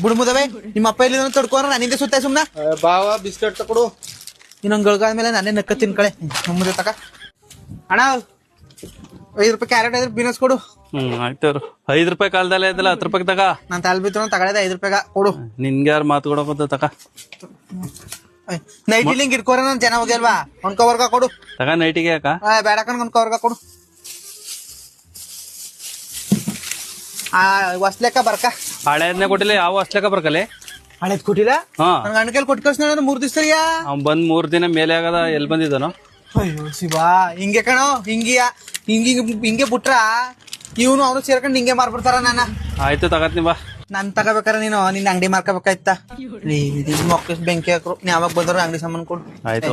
ಬುಡ್ಮುದವೆ ನಿಮ್ಮ ಅಪ್ಪ ಇಲ್ಲಿ ತೊಡ್ಕೋರ ನಾನಿಂದ ಸುತ್ತ ಸುಮ್ನ ಬಾವ ಬಿಸ್ಕೆಟ್ ತಕೊಡು ಇನ್ನೊಂದ್ ಗಳಗಾದ ಮೇಲೆ ನಾನೇ ನಕ್ಕ ತಿನ್ಕಳೆ ಮುಂದೆ ತಕ ಅಣ್ಣ 5 ರೂಪಾಯಿ ಕ್ಯಾರೆಟ್ ಐದ್ರೆ ಬೀನಸ್ ಕೊಡು. ಆಯ್ತು 5 ರೂಪಾಯಿ ಕಾಲದಲ್ಲೇ ಇದಲ್ಲ 10 ರೂಪಾಯಿ ತಗ. ನಾನ್ ತಾಲ್ ಬಿತ್ತು ತಗೊಳ್ಳೋದು 5 ರೂಪಾಯಿಗ ಕೊಡು. ನಿನ್ಗೆ ಯಾರು ಮಾತು ಕೊಡಕೋತ ತಕ. ನೈಟ್ ಇಲ್ಲಿಂಗ್ ಇಟ್ಕೋರ ನನ್ ಜನ ಹೋಗ್ಯಲ್ವಾ ಒಂದ್ ಕವರ್ಗ ಕೊಡು. ತಗ ನೈಟಿಗೆ ಯಾಕ ಬೇಡ ಕಣ್ ಒಂದ್ ಕವರ್ಗ ಕೊಡು. ಹೊಸ್ಲೆಕ್ಕ ಬರ್ಕ ಹಳೆದ್ನೇ ಕೊಟ್ಟಿಲ್ಲ ಯಾವ ಹೊಸ್ಲೆಕ್ಕ ಬರ್ಕಲೆ ಹಳೇದ್ ಕೊಟ್ಟಿಲ್ಲ. ಹಾ ನನ್ ಗಂಡ ಕೈಲಿ ಕೊಟ್ಟು ಕಳ್ಸ 3 ದಿವಸ ಅವ್ನ್ ಬಂದ್ 3 ದಿನ ಮೇಲೆ ಆಗದ ಎಲ್ ಬಂದಿದ್ದಾನೋ. ಅಯ್ಯೋ ಶಿವಾ ಹಿಂಗೆ ಕಣೋ ಹಿಂಗೆ ಬಿಟ್ರ ಇವನು ಅವನು ಸೇರ್ಕೊಂಡು ಹಿಂಗೆ ಮಾರ್ಬಿಡ್ತಾರ ನನ್ನ. ಆಯ್ತು ತಗತ್ನಿ ಬಾ. ನನ್ ತಗೋಬೇಕಾರ ನೀನು ನಿನ್ನ ಅಂಗಡಿ ಮಾರ್ಕೋಬೇಕಾಯ್ತಾ. ಮಕ್ಕಳು ಬೆಂಕಿ ಹಾಕ್ರು ಯಾವಾಗ ಬಂದ್ರು ಅಂಗಡಿ ಸಾಮಾನು ಕೊಡು. ಆಯ್ತು